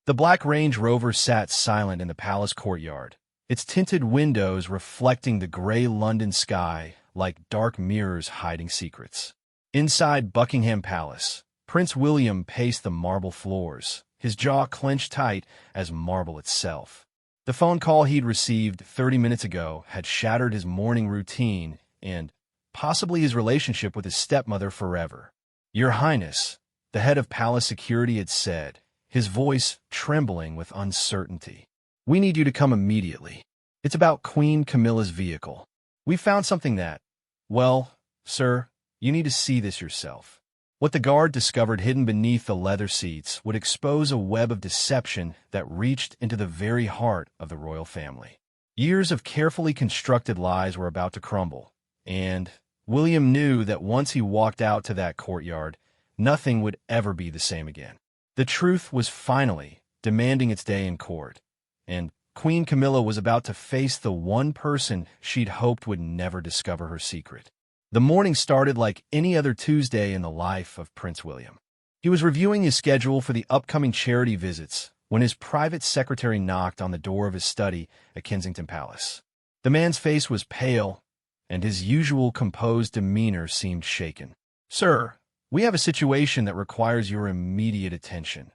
The black Range Rover sat silent in the palace courtyard, its tinted windows reflecting the gray London sky like dark mirrors hiding secrets. Inside Buckingham Palace, Prince William paced the marble floors, his jaw clenched tight as marble itself. The phone call he'd received 30 minutes ago had shattered his morning routine and possibly his relationship with his stepmother forever. "Your Highness," the head of palace security had said, his voice trembling with uncertainty. "We need you to come immediately. It's about Queen Camilla's vehicle. We found something that, well, sir, you need to see this yourself." What the guard discovered hidden beneath the leather seats would expose a web of deception that reached into the very heart of the royal family. Years of carefully constructed lies were about to crumble, and William knew that once he walked out to that courtyard, nothing would ever be the same again. The truth was finally demanding its day in court, and Queen Camilla was about to face the one person she'd hoped would never discover her secret. The morning started like any other Tuesday in the life of Prince William. He was reviewing his schedule for the upcoming charity visits when his private secretary knocked on the door of his study at Kensington Palace. The man's face was pale, and his usual composed demeanor seemed shaken. "Sir, we have a situation that requires your immediate attention,"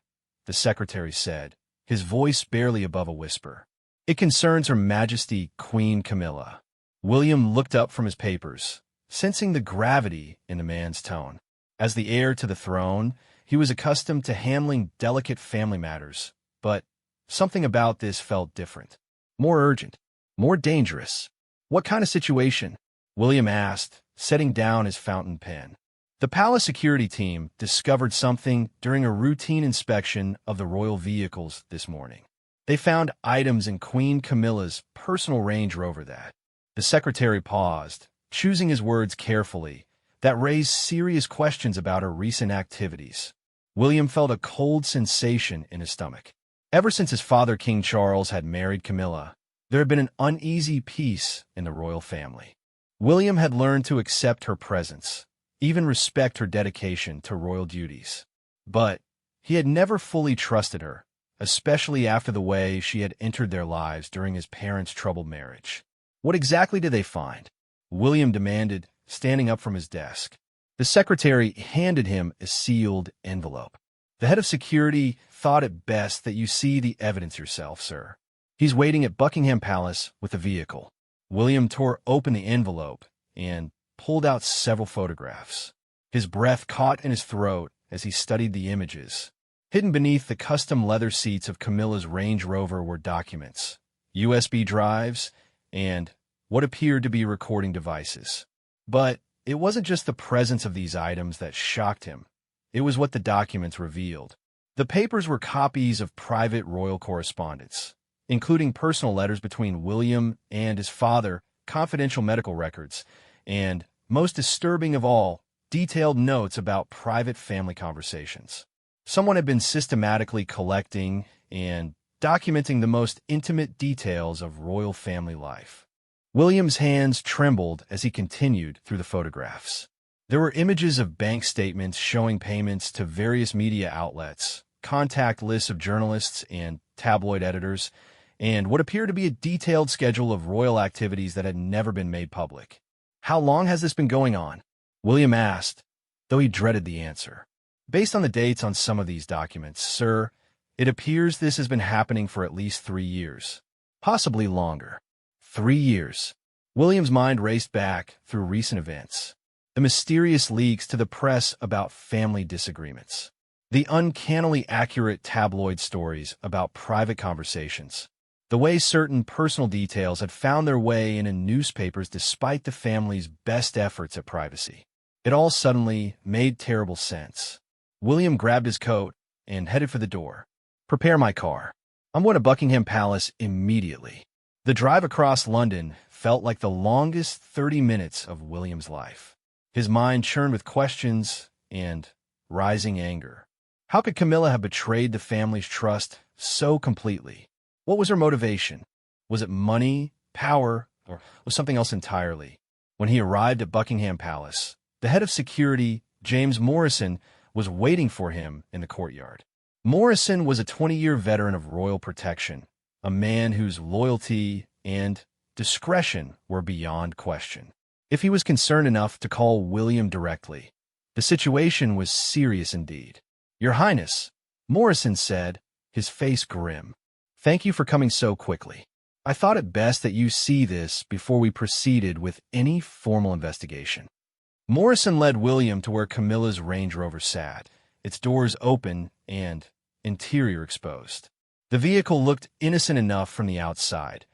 the secretary said, his voice barely above a whisper. "It concerns Her Majesty Queen Camilla." William looked up from his papers, sensing the gravity in the man's tone. As the heir to the throne, he was accustomed to handling delicate family matters, but something about this felt different. More urgent, more dangerous. "What kind of situation?" William asked, setting down his fountain pen. The palace security team discovered something during a routine inspection of the royal vehicles this morning. They found items in Queen Camilla's personal Range Rover that— The secretary paused, choosing his words carefully, that raised serious questions about her recent activities. William felt a cold sensation in his stomach. Ever since his father, King Charles, had married Camilla, there had been an uneasy peace in the royal family. William had learned to accept her presence, even respect her dedication to royal duties. But he had never fully trusted her, especially after the way she had entered their lives during his parents' troubled marriage. "What exactly did they find?" William demanded, standing up from his desk. The secretary handed him a sealed envelope. "The head of security thought it best that you see the evidence yourself, sir. He's waiting at Buckingham Palace with the vehicle." William tore open the envelope and pulled out several photographs. His breath caught in his throat as he studied the images. Hidden beneath the custom leather seats of Camilla's Range Rover were documents, USB drives, and what appeared to be recording devices. But it wasn't just the presence of these items that shocked him. It was what the documents revealed. The papers were copies of private royal correspondence, including personal letters between William and his father, confidential medical records, and, most disturbing of all, detailed notes about private family conversations. Someone had been systematically collecting and documenting the most intimate details of royal family life. William's hands trembled as he continued through the photographs. There were images of bank statements showing payments to various media outlets, contact lists of journalists and tabloid editors, and what appeared to be a detailed schedule of royal activities that had never been made public. "How long has this been going on?" William asked, though he dreaded the answer. "Based on the dates on some of these documents, sir, it appears this has been happening for at least 3 years, possibly longer." 3 years. William's mind raced back through recent events. The mysterious leaks to the press about family disagreements. The uncannily accurate tabloid stories about private conversations. The way certain personal details had found their way into newspapers despite the family's best efforts at privacy. It all suddenly made terrible sense. William grabbed his coat and headed for the door. "Prepare my car. I'm going to Buckingham Palace immediately." The drive across London felt like the longest 30 minutes of William's life. His mind churned with questions and rising anger. How could Camilla have betrayed the family's trust so completely? What was her motivation? Was it money, power, or was something else entirely? When he arrived at Buckingham Palace, the head of security, James Morrison, was waiting for him in the courtyard. Morrison was a 20-year veteran of royal protection, a man whose loyalty and discretion were beyond question. If he was concerned enough to call William directly, the situation was serious indeed. "Your Highness," Morrison said, his face grim. "Thank you for coming so quickly. I thought it best that you see this before we proceeded with any formal investigation." Morrison led William to where Camilla's Range Rover sat, its doors open and interior exposed. The vehicle looked innocent enough from the outside,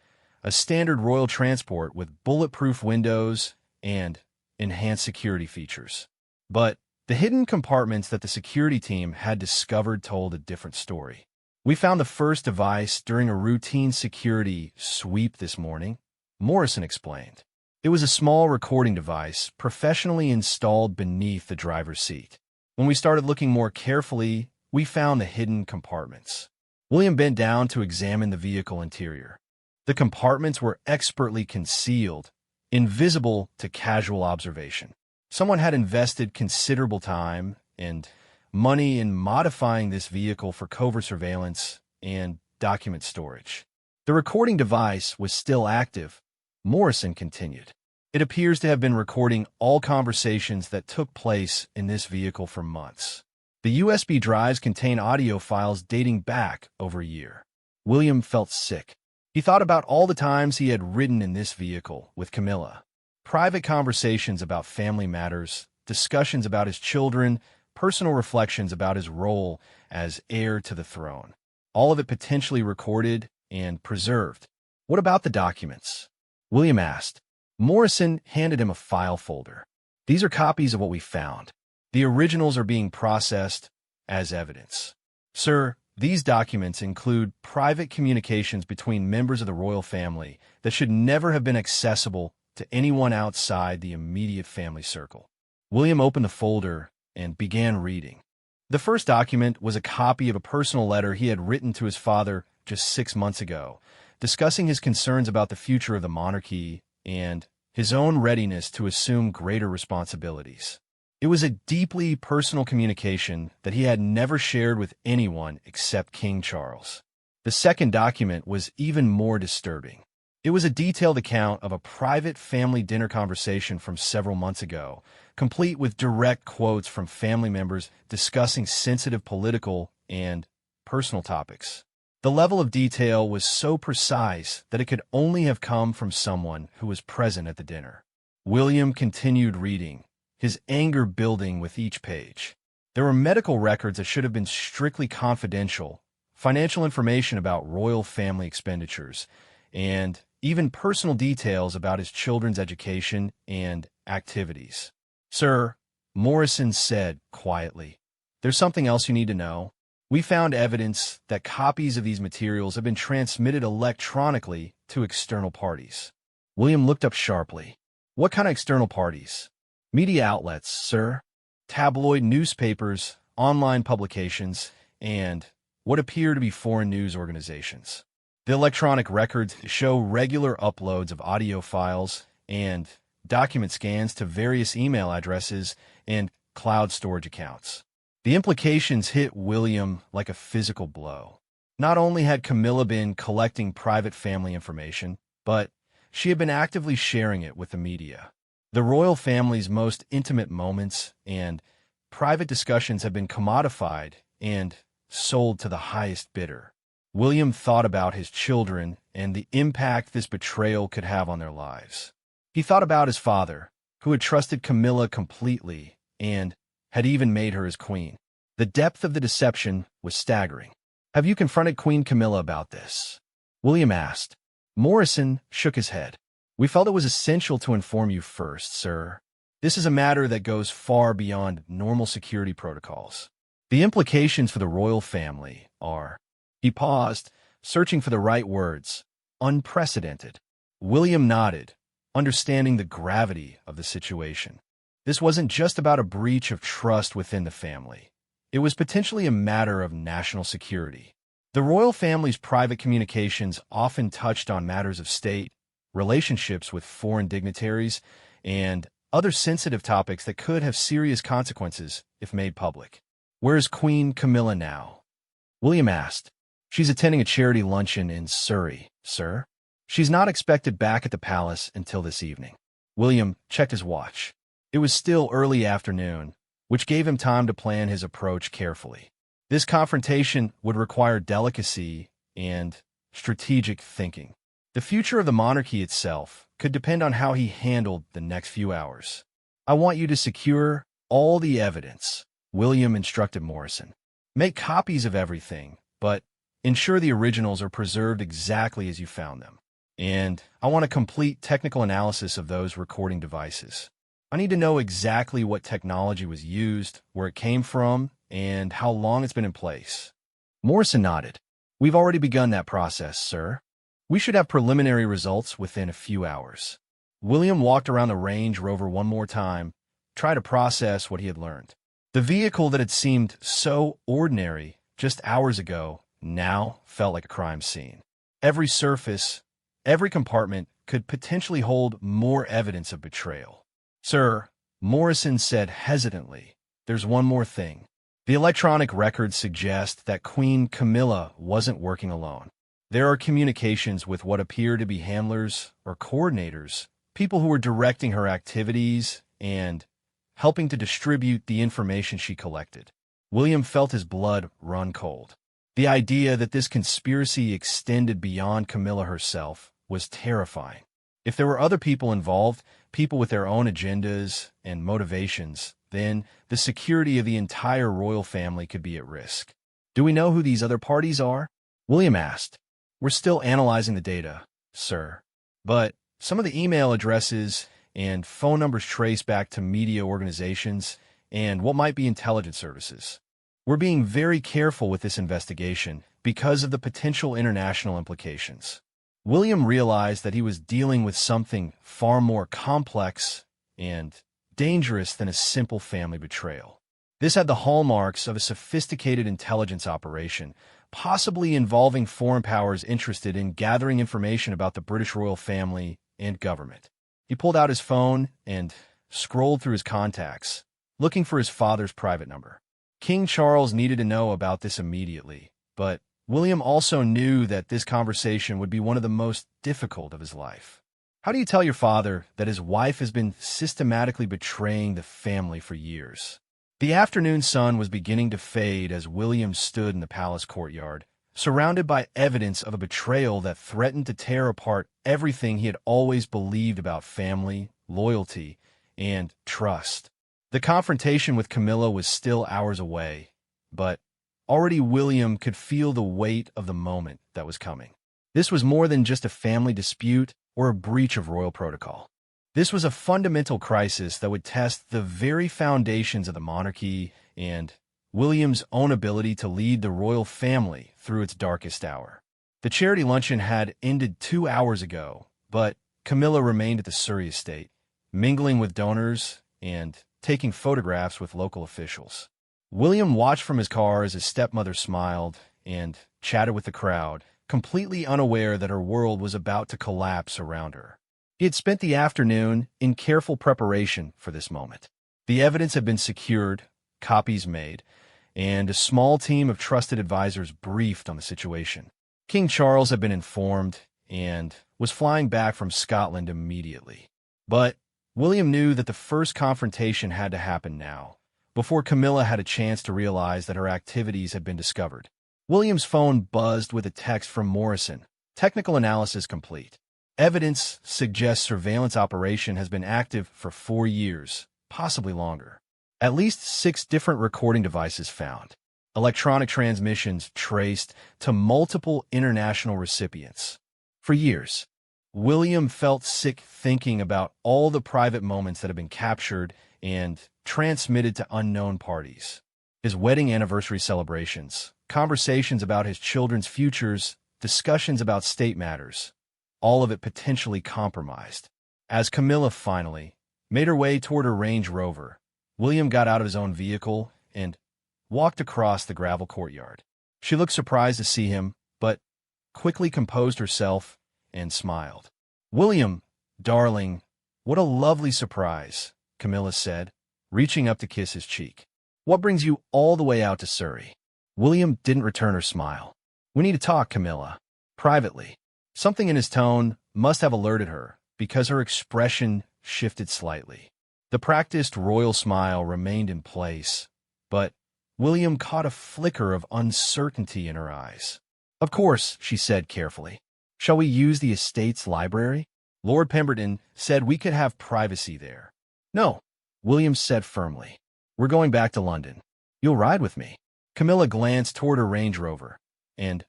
a standard royal transport with bulletproof windows and enhanced security features. But the hidden compartments that the security team had discovered told a different story. "We found the first device during a routine security sweep this morning," Morrison explained. It was a small recording device professionally installed beneath the driver's seat. "When we started looking more carefully, we found the hidden compartments." William bent down to examine the vehicle interior. The compartments were expertly concealed, invisible to casual observation. Someone had invested considerable time and money in modifying this vehicle for covert surveillance and document storage. "The recording device was still active," Morrison continued. "It appears to have been recording all conversations that took place in this vehicle for months. The USB drives contain audio files dating back over a year." William felt sick. He thought about all the times he had ridden in this vehicle with Camilla. Private conversations about family matters, discussions about his children, personal reflections about his role as heir to the throne. All of it potentially recorded and preserved. "What about the documents?" William asked. Morrison handed him a file folder. "These are copies of what we found. The originals are being processed as evidence." "Sir, these documents include private communications between members of the royal family that should never have been accessible to anyone outside the immediate family circle." William opened the folder and began reading. The first document was a copy of a personal letter he had written to his father just 6 months ago, discussing his concerns about the future of the monarchy and his own readiness to assume greater responsibilities. It was a deeply personal communication that he had never shared with anyone except King Charles. The second document was even more disturbing. It was a detailed account of a private family dinner conversation from several months ago, complete with direct quotes from family members discussing sensitive political and personal topics. The level of detail was so precise that it could only have come from someone who was present at the dinner. William continued reading, his anger building with each page. There were medical records that should have been strictly confidential, financial information about royal family expenditures, and even personal details about his children's education and activities. "Sir," Morrison said quietly, "there's something else you need to know. We found evidence that copies of these materials have been transmitted electronically to external parties." William looked up sharply. "What kind of external parties?" "Media outlets, sir. Tabloid newspapers, online publications, and what appear to be foreign news organizations. The electronic records show regular uploads of audio files and document scans to various email addresses and cloud storage accounts." The implications hit William like a physical blow. Not only had Camilla been collecting private family information, but she had been actively sharing it with the media. The royal family's most intimate moments and private discussions have been commodified and sold to the highest bidder. William thought about his children and the impact this betrayal could have on their lives. He thought about his father, who had trusted Camilla completely and had even made her his queen. The depth of the deception was staggering. "Have you confronted Queen Camilla about this?" William asked. Morrison shook his head. "We felt it was essential to inform you first, sir. This is a matter that goes far beyond normal security protocols. The implications for the royal family are—" He paused, searching for the right words. "Unprecedented." William nodded, understanding the gravity of the situation. This wasn't just about a breach of trust within the family. It was potentially a matter of national security. The royal family's private communications often touched on matters of state, relationships with foreign dignitaries, and other sensitive topics that could have serious consequences if made public. "Where's Queen Camilla now?" William asked. She's attending a charity luncheon in Surrey, sir. She's not expected back at the palace until this evening. William checked his watch. It was still early afternoon, which gave him time to plan his approach carefully. This confrontation would require delicacy and strategic thinking. The future of the monarchy itself could depend on how he handled the next few hours. I want you to secure all the evidence, William instructed Morrison. Make copies of everything, but ensure the originals are preserved exactly as you found them. And I want a complete technical analysis of those recording devices. I need to know exactly what technology was used, where it came from, and how long it's been in place. Morrison nodded. We've already begun that process, sir. We should have preliminary results within a few hours. William walked around the Range Rover one more time, tried to process what he had learned. The vehicle that had seemed so ordinary just hours ago now felt like a crime scene. Every surface, every compartment could potentially hold more evidence of betrayal. Sir, Morrison said hesitantly, there's one more thing. The electronic records suggest that Queen Camilla wasn't working alone. There are communications with what appear to be handlers or coordinators, people who were directing her activities and helping to distribute the information she collected. William felt his blood run cold. The idea that this conspiracy extended beyond Camilla herself was terrifying. If there were other people involved, people with their own agendas and motivations, then the security of the entire royal family could be at risk. Do we know who these other parties are? William asked. We're still analyzing the data, sir. But some of the email addresses and phone numbers trace back to media organizations and what might be intelligence services. We're being very careful with this investigation because of the potential international implications. William realized that he was dealing with something far more complex and dangerous than a simple family betrayal. This had the hallmarks of a sophisticated intelligence operation, possibly involving foreign powers interested in gathering information about the British royal family and government. He pulled out his phone and scrolled through his contacts, looking for his father's private number. King Charles needed to know about this immediately, but William also knew that this conversation would be one of the most difficult of his life. How do you tell your father that his wife has been systematically betraying the family for years? The afternoon sun was beginning to fade as William stood in the palace courtyard, surrounded by evidence of a betrayal that threatened to tear apart everything he had always believed about family, loyalty, and trust. The confrontation with Camilla was still hours away, but already William could feel the weight of the moment that was coming. This was more than just a family dispute or a breach of royal protocol. This was a fundamental crisis that would test the very foundations of the monarchy and William's own ability to lead the royal family through its darkest hour. The charity luncheon had ended 2 hours ago, but Camilla remained at the Surrey estate, mingling with donors and taking photographs with local officials. William watched from his car as his stepmother smiled and chatted with the crowd, completely unaware that her world was about to collapse around her. He had spent the afternoon in careful preparation for this moment. The evidence had been secured, copies made, and a small team of trusted advisors briefed on the situation. King Charles had been informed and was flying back from Scotland immediately. But William knew that the first confrontation had to happen now, before Camilla had a chance to realize that her activities had been discovered. William's phone buzzed with a text from Morrison. Technical analysis complete. Evidence suggests surveillance operation has been active for 4 years, possibly longer. At least 6 different recording devices found. Electronic transmissions traced to multiple international recipients. For years, William felt sick thinking about all the private moments that had been captured and transmitted to unknown parties. His wedding anniversary celebrations, conversations about his children's futures, discussions about state matters, all of it potentially compromised. As Camilla finally made her way toward her Range Rover, William got out of his own vehicle and walked across the gravel courtyard. She looked surprised to see him, but quickly composed herself and smiled. "William, darling, what a lovely surprise," Camilla said, reaching up to kiss his cheek. "What brings you all the way out to Surrey?" William didn't return her smile. "We need to talk, Camilla. Privately." Something in his tone must have alerted her, because her expression shifted slightly. The practiced royal smile remained in place, but William caught a flicker of uncertainty in her eyes. "Of course," she said carefully. "Shall we use the estate's library? Lord Pemberton said we could have privacy there." "No," William said firmly. "We're going back to London. You'll ride with me." Camilla glanced toward her Range Rover, and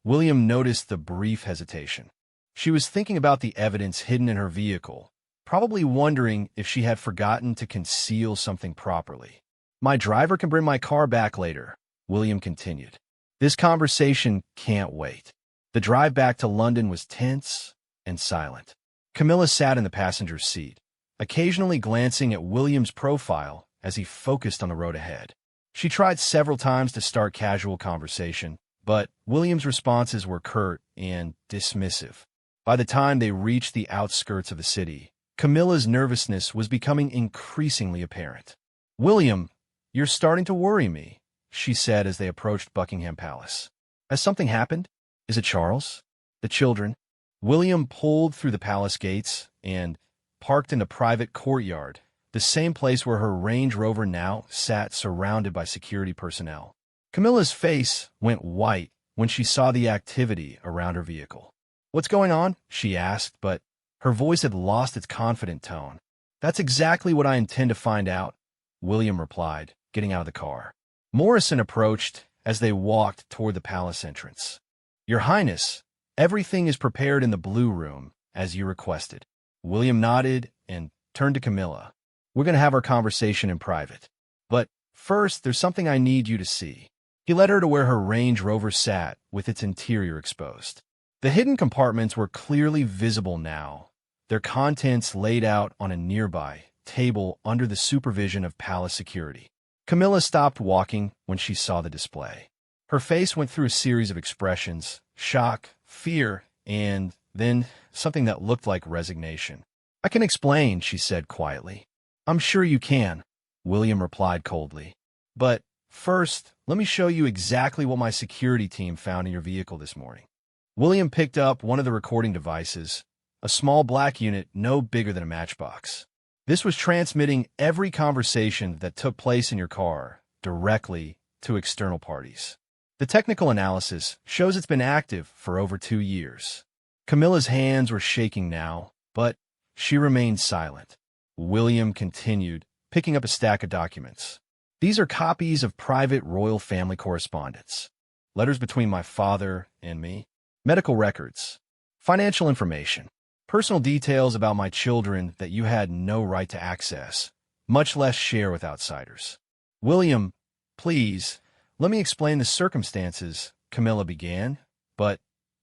William noticed the brief hesitation. She was thinking about the evidence hidden in her vehicle, probably wondering if she had forgotten to conceal something properly. "My driver can bring my car back later," William continued. "This conversation can't wait." The drive back to London was tense and silent. Camilla sat in the passenger seat, occasionally glancing at William's profile as he focused on the road ahead. She tried several times to start casual conversation, but William's responses were curt and dismissive. By the time they reached the outskirts of the city, Camilla's nervousness was becoming increasingly apparent. "William, you're starting to worry me," she said as they approached Buckingham Palace. "Has something happened? Is it Charles? The children?" William pulled through the palace gates and parked in a private courtyard, the same place where her Range Rover now sat surrounded by security personnel. Camilla's face went white when she saw the activity around her vehicle. "What's going on?" she asked, but her voice had lost its confident tone. "That's exactly what I intend to find out," William replied, getting out of the car. Morrison approached as they walked toward the palace entrance. "Your Highness, everything is prepared in the Blue Room, as you requested." William nodded and turned to Camilla. "We're going to have our conversation in private. But first, there's something I need you to see." He led her to where her Range Rover sat, with its interior exposed. The hidden compartments were clearly visible now, their contents laid out on a nearby table under the supervision of palace security. Camilla stopped walking when she saw the display. Her face went through a series of expressions: shock, fear, and then something that looked like resignation. "I can explain," she said quietly. "I'm sure you can," William replied coldly. "But first, let me show you exactly what my security team found in your vehicle this morning." William picked up one of the recording devices, a small black unit no bigger than a matchbox. This was transmitting every conversation that took place in your car directly to external parties. The technical analysis shows it's been active for over 2 years. Camilla's hands were shaking now, but she remained silent. William continued, picking up a stack of documents. "These are copies of private royal family correspondence, letters between my father and me, medical records, financial information, personal details about my children that you had no right to access, much less share with outsiders." "William, please, let me explain the circumstances," Camilla began, but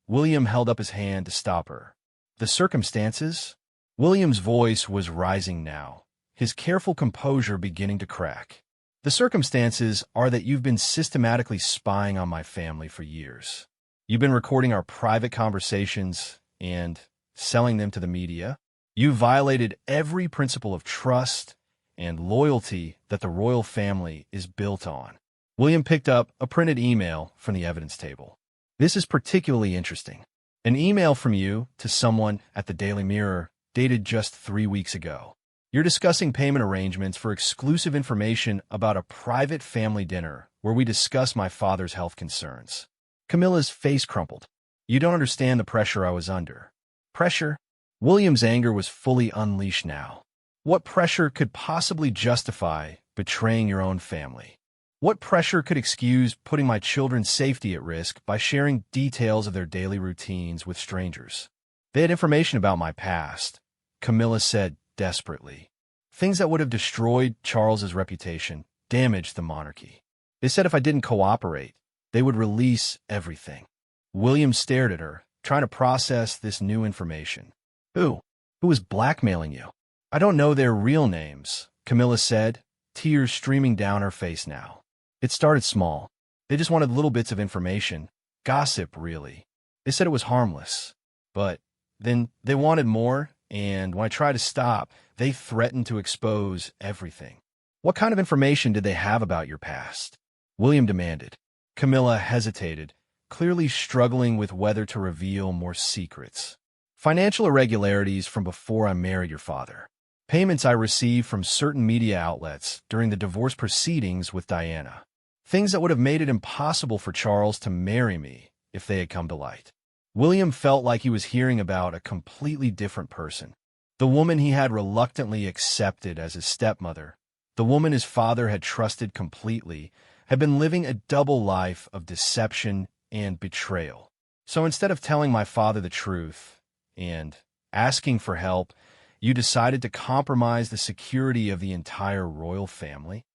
William held up his hand to stop her. "The circumstances?" William's voice was rising now, his careful composure beginning to crack. "The circumstances are that you've been systematically spying on my family for years. You've been recording our private conversations and selling them to the media. You violated every principle of trust and loyalty that the royal family is built on." William picked up a printed email from the evidence table. "This is particularly interesting. An email from you to someone at the Daily Mirror dated just 3 weeks ago. You're discussing payment arrangements for exclusive information about a private family dinner where we discuss my father's health concerns." Camilla's face crumpled. "You don't understand the pressure I was under." "Pressure?" William's anger was fully unleashed now. "What pressure could possibly justify betraying your own family? What pressure could excuse putting my children's safety at risk by sharing details of their daily routines with strangers?" "They had information about my past," Camilla said desperately. "Things that would have destroyed Charles's reputation, damaged the monarchy. They said if I didn't cooperate, they would release everything." William stared at her, trying to process this new information. Who was blackmailing you?" "I don't know their real names," Camilla said, tears streaming down her face now. "It started small. They just wanted little bits of information. Gossip, really. They said it was harmless. But then they wanted more, and when I tried to stop, they threatened to expose everything." "What kind of information did they have about your past?" William demanded. Camilla hesitated, clearly struggling with whether to reveal more secrets. Financial irregularities from before I married your father. Payments I received from certain media outlets during the divorce proceedings with Diana. Things that would have made it impossible for Charles to marry me if they had come to light. William felt like he was hearing about a completely different person. The woman he had reluctantly accepted as his stepmother, the woman his father had trusted completely, had been living a double life of deception and betrayal. So instead of telling my father the truth and asking for help, you decided to compromise the security of the entire royal family?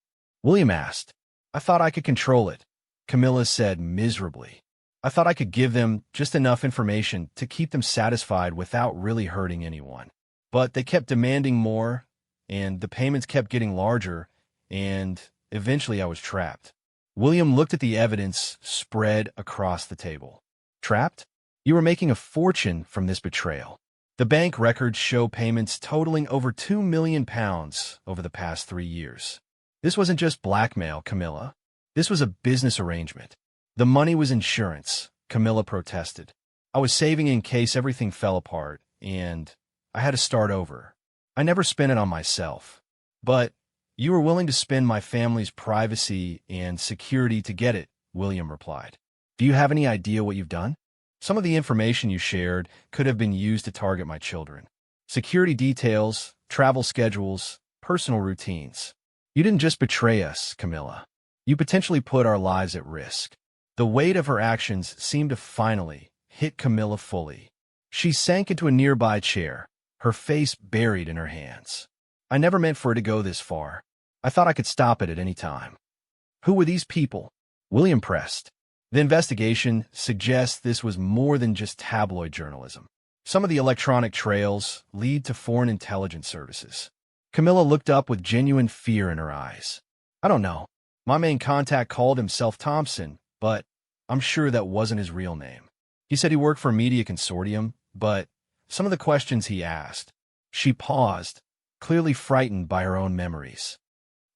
William asked. I thought I could control it, Camilla said miserably. I thought I could give them just enough information to keep them satisfied without really hurting anyone. But they kept demanding more, and the payments kept getting larger, and eventually I was trapped. William looked at the evidence spread across the table. Trapped? You were making a fortune from this betrayal. The bank records show payments totaling over £2 million over the past 3 years. This wasn't just blackmail, Camilla. This was a business arrangement. The money was insurance, Camilla protested. I was saving in case everything fell apart, and I had to start over. I never spent it on myself. But you were willing to spend my family's privacy and security to get it, William replied. Do you have any idea what you've done? Some of the information you shared could have been used to target my children. Security details, travel schedules, personal routines. You didn't just betray us, Camilla. You potentially put our lives at risk. The weight of her actions seemed to finally hit Camilla fully. She sank into a nearby chair, her face buried in her hands. I never meant for it to go this far. I thought I could stop it at any time. Who were these people? William pressed. The investigation suggests this was more than just tabloid journalism. Some of the electronic trails lead to foreign intelligence services. Camilla looked up with genuine fear in her eyes. I don't know. My main contact called himself Thompson, but I'm sure that wasn't his real name. He said he worked for a media consortium, but some of the questions he asked. She paused, clearly frightened by her own memories.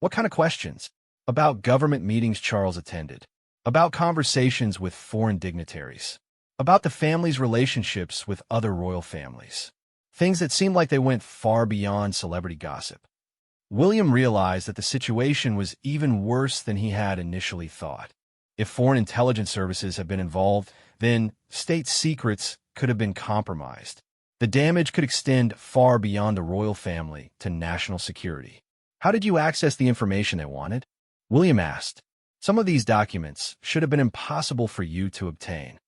What kind of questions? About government meetings Charles attended. About conversations with foreign dignitaries. About the family's relationships with other royal families. Things that seemed like they went far beyond celebrity gossip. William realized that the situation was even worse than he had initially thought. If foreign intelligence services had been involved, then state secrets could have been compromised. The damage could extend far beyond the royal family to national security. How did you access the information they wanted? William asked. Some of these documents should have been impossible for you to obtain.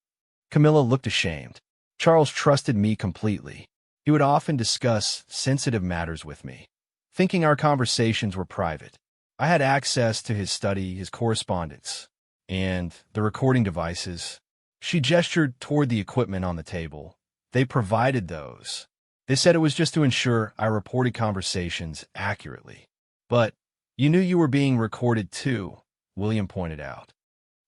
Camilla looked ashamed. Charles trusted me completely. He would often discuss sensitive matters with me, thinking our conversations were private. I had access to his study, his correspondence, and the recording devices. She gestured toward the equipment on the table. They provided those. They said it was just to ensure I reported conversations accurately. But you knew you were being recorded too, William pointed out.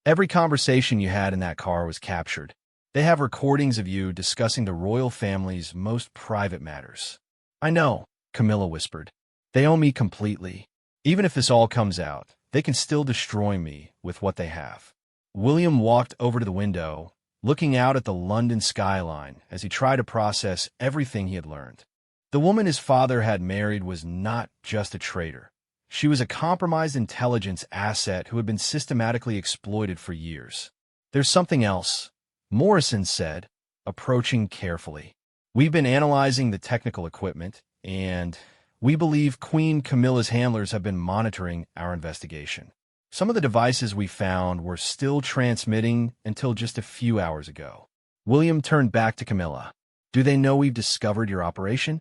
Every conversation you had in that car was captured. They have recordings of you discussing the royal family's most private matters. I know, Camilla whispered. They own me completely. Even if this all comes out, they can still destroy me with what they have. William walked over to the window, looking out at the London skyline as he tried to process everything he had learned. The woman his father had married was not just a traitor. She was a compromised intelligence asset who had been systematically exploited for years. There's something else, Morrison said, approaching carefully. We've been analyzing the technical equipment, and we believe Queen Camilla's handlers have been monitoring our investigation. Some of the devices we found were still transmitting until just a few hours ago. William turned back to Camilla. Do they know we've discovered your operation?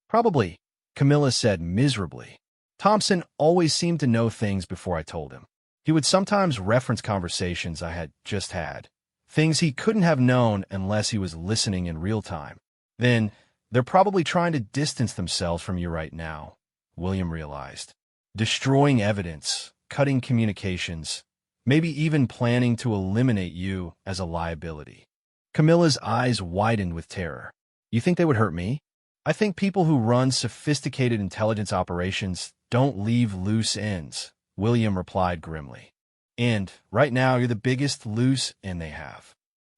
Probably, Camilla said miserably. Thompson always seemed to know things before I told him. He would sometimes reference conversations I had just had, things he couldn't have known unless he was listening in real time. Then, they're probably trying to distance themselves from you right now, William realized. Destroying evidence, cutting communications, maybe even planning to eliminate you as a liability. Camilla's eyes widened with terror. You think they would hurt me? I think people who run sophisticated intelligence operations don't leave loose ends, William replied grimly. And right now, you're the biggest loose end they have.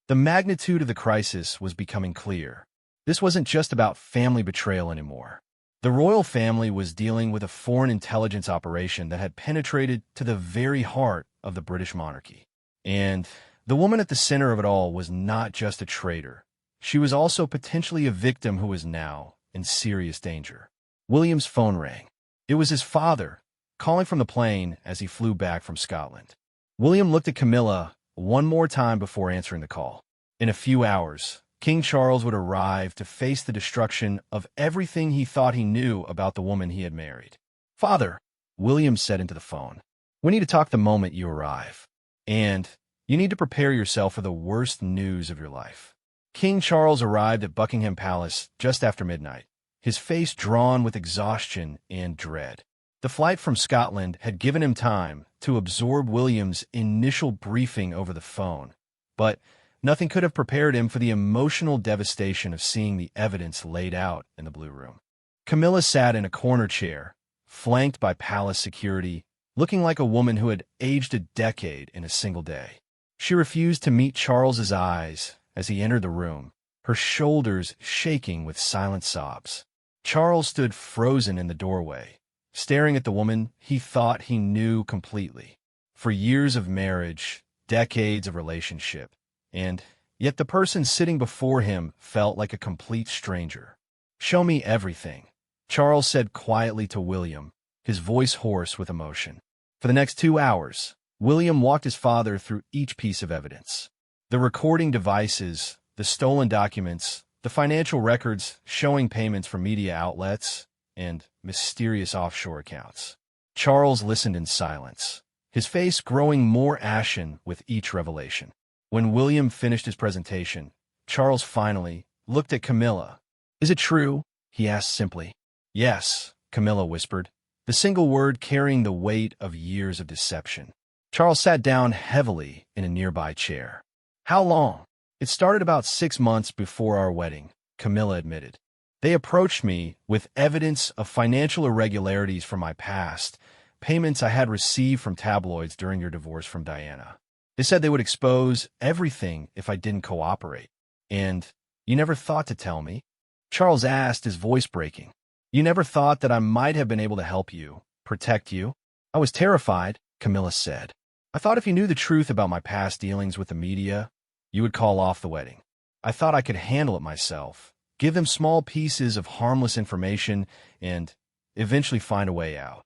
The magnitude of the crisis was becoming clear. This wasn't just about family betrayal anymore. The royal family was dealing with a foreign intelligence operation that had penetrated to the very heart of the British monarchy. And the woman at the center of it all was not just a traitor. She was also potentially a victim who was now in serious danger. William's phone rang. It was his father, calling from the plane as he flew back from Scotland. William looked at Camilla one more time before answering the call. In a few hours, King Charles would arrive to face the destruction of everything he thought he knew about the woman he had married. "Father," William said into the phone, "we need to talk the moment you arrive. And you need to prepare yourself for the worst news of your life." King Charles arrived at Buckingham Palace just after midnight, his face drawn with exhaustion and dread. The flight from Scotland had given him time to absorb William's initial briefing over the phone, but nothing could have prepared him for the emotional devastation of seeing the evidence laid out in the Blue Room. Camilla sat in a corner chair, flanked by palace security, looking like a woman who had aged a decade in a single day. She refused to meet Charles's eyes as he entered the room, her shoulders shaking with silent sobs. Charles stood frozen in the doorway, staring at the woman he thought he knew completely. For years of marriage, decades of relationship, and yet the person sitting before him felt like a complete stranger. "Show me everything," Charles said quietly to William, his voice hoarse with emotion. For the next 2 hours, William walked his father through each piece of evidence. The recording devices, the stolen documents, the financial records showing payments from media outlets, and mysterious offshore accounts. Charles listened in silence, his face growing more ashen with each revelation. When William finished his presentation, Charles finally looked at Camilla. "Is it true?" he asked simply. "Yes," Camilla whispered, the single word carrying the weight of years of deception. Charles sat down heavily in a nearby chair. "How long?" "It started about 6 months before our wedding," Camilla admitted. "They approached me with evidence of financial irregularities from my past, payments I had received from tabloids during your divorce from Diana. They said they would expose everything if I didn't cooperate. And you never thought to tell me?" Charles asked, his voice breaking. "You never thought that I might have been able to help you, protect you?" "I was terrified," Camilla said. "I thought if you knew the truth about my past dealings with the media, you would call off the wedding. I thought I could handle it myself, give them small pieces of harmless information, and eventually find a way out."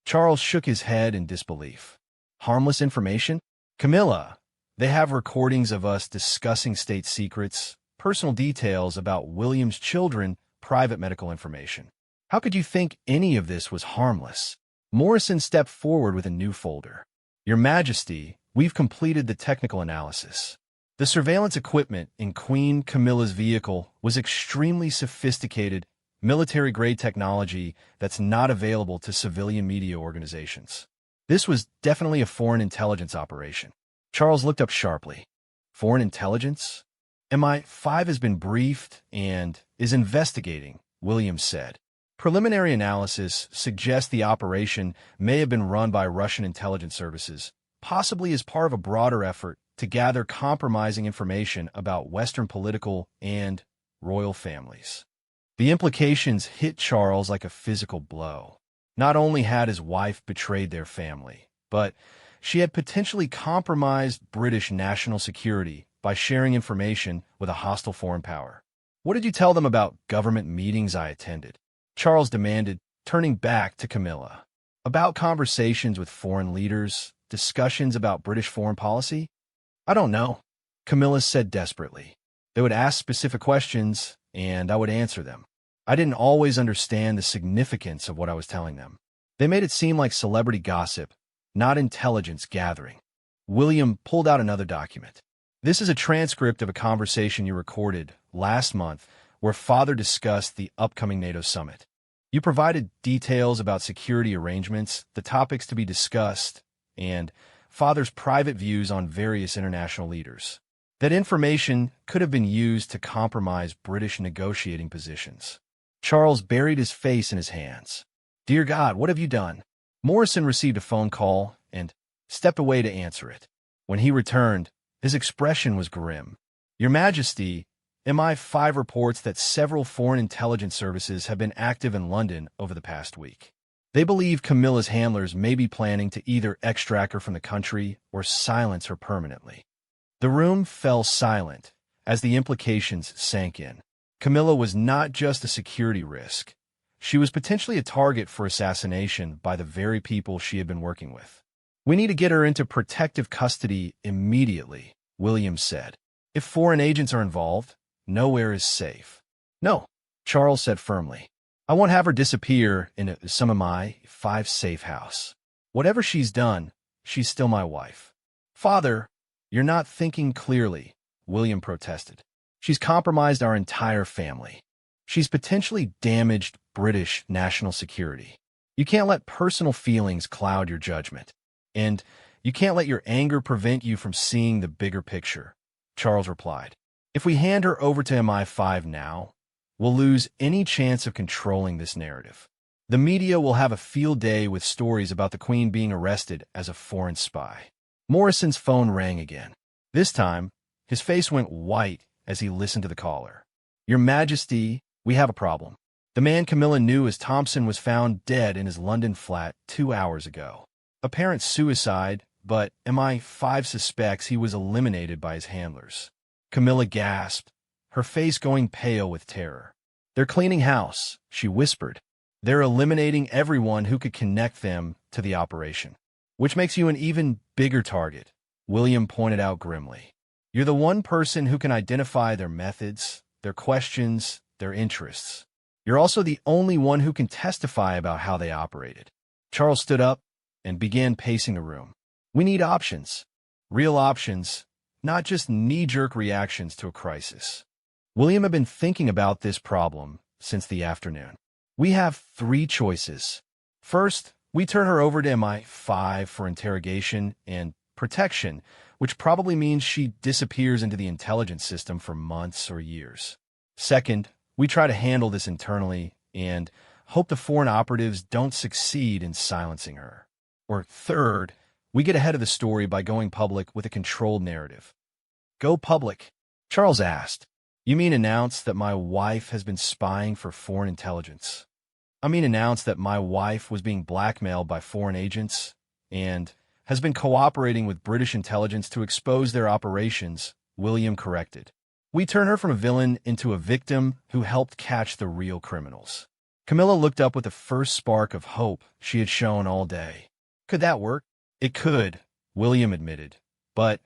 Charles shook his head in disbelief. "Harmless information? Camilla, they have recordings of us discussing state secrets, personal details about William's children, private medical information. How could you think any of this was harmless?" Morrison stepped forward with a new folder. "Your Majesty, we've completed the technical analysis. The surveillance equipment in Queen Camilla's vehicle was extremely sophisticated, military-grade technology that's not available to civilian media organizations. This was definitely a foreign intelligence operation." Charles looked up sharply. "Foreign intelligence? MI5 has been briefed and is investigating," Williams said. "Preliminary analysis suggests the operation may have been run by Russian intelligence services, possibly as part of a broader effort to gather compromising information about Western political and royal families." The implications hit Charles like a physical blow. Not only had his wife betrayed their family, but she had potentially compromised British national security by sharing information with a hostile foreign power. "What did you tell them about government meetings I attended?" Charles demanded, turning back to Camilla. "About conversations with foreign leaders, discussions about British foreign policy?" "I don't know," Camilla said desperately. "They would ask specific questions, and I would answer them. I didn't always understand the significance of what I was telling them. They made it seem like celebrity gossip, not intelligence gathering." William pulled out another document. "This is a transcript of a conversation you recorded last month where Father discussed the upcoming NATO summit. You provided details about security arrangements, the topics to be discussed, and Father's private views on various international leaders. That information could have been used to compromise British negotiating positions." Charles buried his face in his hands. "Dear God, what have you done?" Morrison received a phone call and stepped away to answer it. When he returned, his expression was grim. Your Majesty, MI5 reports that several foreign intelligence services have been active in London over the past week. They believe Camilla's handlers may be planning to either extract her from the country or silence her permanently. The room fell silent as the implications sank in. Camilla was not just a security risk. She was potentially a target for assassination by the very people she had been working with. We need to get her into protective custody immediately, William said. If foreign agents are involved, nowhere is safe. No, Charles said firmly. I won't have her disappear in some of my five safe house. Whatever she's done, she's still my wife. Father, you're not thinking clearly, William protested. She's compromised our entire family. She's potentially damaged British national security. You can't let personal feelings cloud your judgment. And you can't let your anger prevent you from seeing the bigger picture, Charles replied. If we hand her over to MI5 now, we'll lose any chance of controlling this narrative. The media will have a field day with stories about the Queen being arrested as a foreign spy. Morrison's phone rang again. This time, his face went white as he listened to the caller. Your Majesty, we have a problem. The man Camilla knew as Thompson was found dead in his London flat 2 hours ago. Apparent suicide, but MI5 suspects he was eliminated by his handlers. Camilla gasped, her face going pale with terror. They're cleaning house, she whispered. They're eliminating everyone who could connect them to the operation. Which makes you an even bigger target, William pointed out grimly. You're the one person who can identify their methods, their questions, their interests. You're also the only one who can testify about how they operated. Charles stood up and began pacing the room. We need options. Real options, not just knee-jerk reactions to a crisis. William had been thinking about this problem since the afternoon. We have 3 choices. First, we turn her over to MI5 for interrogation and protection, which probably means she disappears into the intelligence system for months or years. Second, we try to handle this internally and hope the foreign operatives don't succeed in silencing her. Or third, we get ahead of the story by going public with a controlled narrative. Go public? Charles asked. You mean announce that my wife has been spying for foreign intelligence? I mean announce that my wife was being blackmailed by foreign agents and has been cooperating with British intelligence to expose their operations, William corrected. We turn her from a villain into a victim who helped catch the real criminals. Camilla looked up with the first spark of hope she had shown all day. Could that work? It could, William admitted, but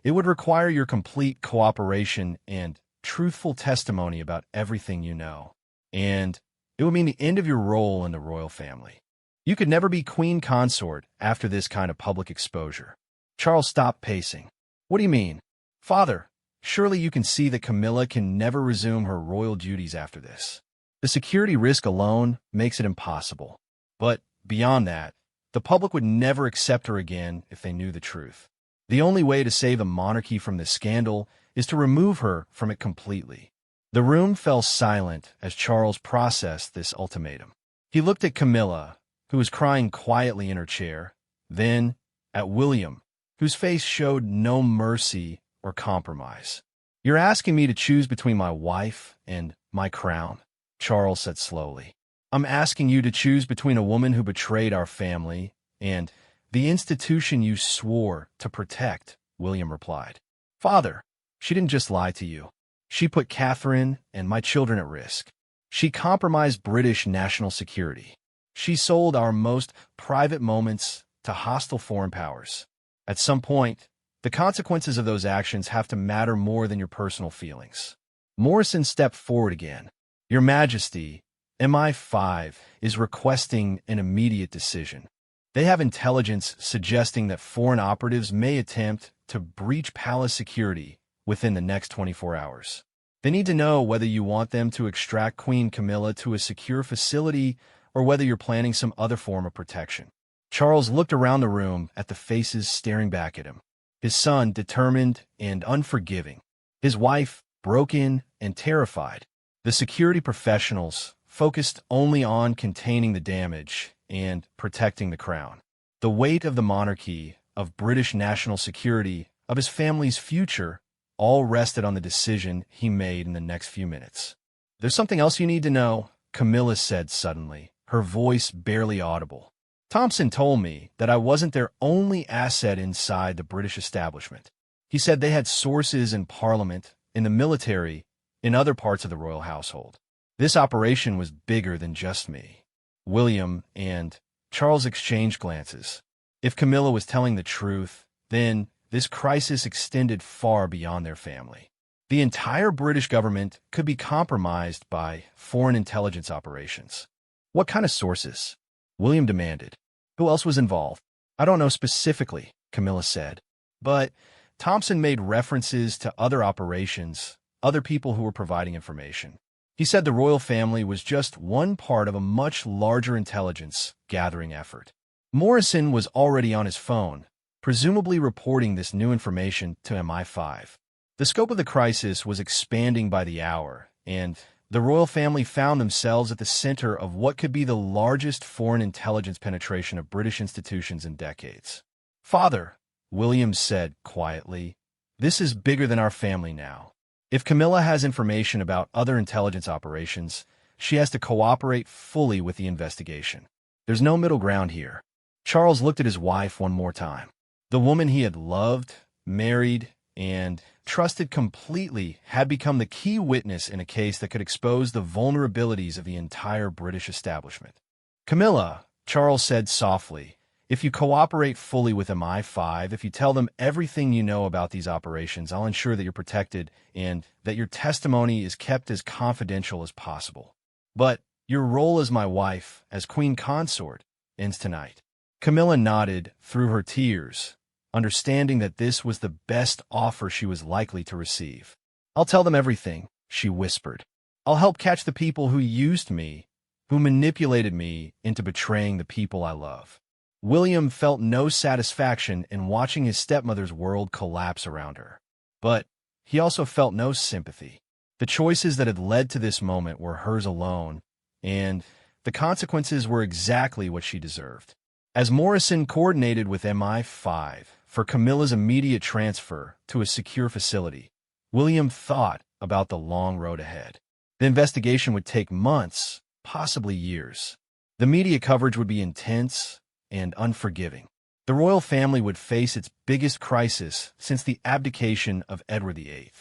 it would require your complete cooperation and truthful testimony about everything you know. And it would mean the end of your role in the royal family. You could never be queen consort after this kind of public exposure. Charles stopped pacing. What do you mean? Father, surely you can see that Camilla can never resume her royal duties after this. The security risk alone makes it impossible. But beyond that, the public would never accept her again if they knew the truth. The only way to save the monarchy from this scandal is to remove her from it completely. The room fell silent as Charles processed this ultimatum. He looked at Camilla, who was crying quietly in her chair, then at William, whose face showed no mercy or compromise. You're asking me to choose between my wife and my crown, Charles said slowly. I'm asking you to choose between a woman who betrayed our family and the institution you swore to protect, William replied. Father, she didn't just lie to you. She put Catherine and my children at risk. She compromised British national security. She sold our most private moments to hostile foreign powers. At some point, the consequences of those actions have to matter more than your personal feelings. Morrison stepped forward again. Your Majesty, MI5 is requesting an immediate decision. They have intelligence suggesting that foreign operatives may attempt to breach palace security within the next 24 hours. They need to know whether you want them to extract Queen Camilla to a secure facility or whether you're planning some other form of protection. Charles looked around the room at the faces staring back at him. His son, determined and unforgiving. His wife, broken and terrified. The security professionals, focused only on containing the damage and protecting the crown. The weight of the monarchy of British national security, of his family's future, all rested on the decision he made in the next few minutes. "There's something else you need to know," Camilla said suddenly, her voice barely audible. "Thompson told me that I wasn't their only asset inside the British establishment. He said they had sources in Parliament, in the military, in other parts of the royal household. This operation was bigger than just me." William and Charles exchanged glances. If Camilla was telling the truth, then this crisis extended far beyond their family. The entire British government could be compromised by foreign intelligence operations. "What kind of sources?" William demanded. "Who else was involved?" "I don't know specifically," Camilla said. But Thompson made references to other operations, other people who were providing information. He said the royal family was just one part of a much larger intelligence-gathering effort. Morrison was already on his phone, presumably reporting this new information to MI5. The scope of the crisis was expanding by the hour, and the royal family found themselves at the center of what could be the largest foreign intelligence penetration of British institutions in decades. "Father," William said quietly, "this is bigger than our family now. If Camilla has information about other intelligence operations, she has to cooperate fully with the investigation. There's no middle ground here." Charles looked at his wife one more time. The woman he had loved, married, and trusted completely had become the key witness in a case that could expose the vulnerabilities of the entire British establishment. "Camilla," Charles said softly, "if you cooperate fully with MI5, if you tell them everything you know about these operations, I'll ensure that you're protected and that your testimony is kept as confidential as possible. But your role as my wife, as Queen Consort, ends tonight." Camilla nodded through her tears, understanding that this was the best offer she was likely to receive. "I'll tell them everything," she whispered. "I'll help catch the people who used me, who manipulated me into betraying the people I love." William felt no satisfaction in watching his stepmother's world collapse around her. But he also felt no sympathy. The choices that had led to this moment were hers alone, and the consequences were exactly what she deserved. As Morrison coordinated with MI5 for Camilla's immediate transfer to a secure facility, William thought about the long road ahead. The investigation would take months, possibly years. The media coverage would be intense and unforgiving. The royal family would face its biggest crisis since the abdication of Edward VIII.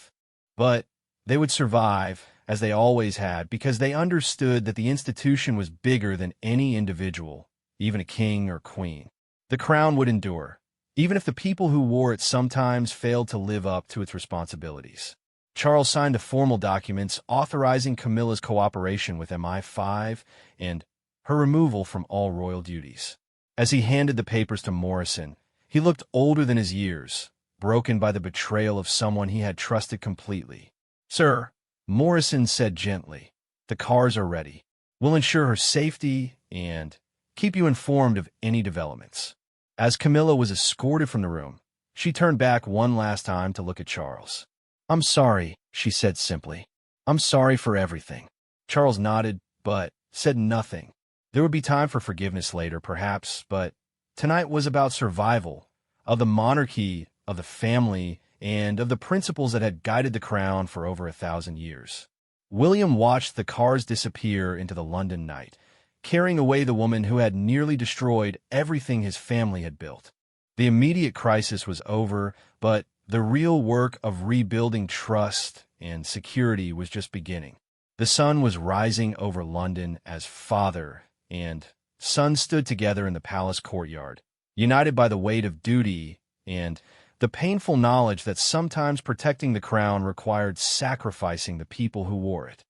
But they would survive, as they always had, because they understood that the institution was bigger than any individual, even a king or queen. The crown would endure, even if the people who wore it sometimes failed to live up to its responsibilities. Charles signed the formal documents authorizing Camilla's cooperation with MI5 and her removal from all royal duties. As he handed the papers to Morrison, he looked older than his years, broken by the betrayal of someone he had trusted completely. "Sir," Morrison said gently, "the cars are ready. We'll ensure her safety and keep you informed of any developments." As Camilla was escorted from the room, she turned back one last time to look at Charles. "I'm sorry," she said simply. "I'm sorry for everything." Charles nodded, but said nothing. There would be time for forgiveness later, perhaps, but tonight was about survival, of the monarchy, of the family, and of the principles that had guided the crown for over 1,000 years. William watched the cars disappear into the London night, carrying away the woman who had nearly destroyed everything his family had built. The immediate crisis was over, but the real work of rebuilding trust and security was just beginning. The sun was rising over London as father and son stood together in the palace courtyard, united by the weight of duty and the painful knowledge that sometimes protecting the crown required sacrificing the people who wore it.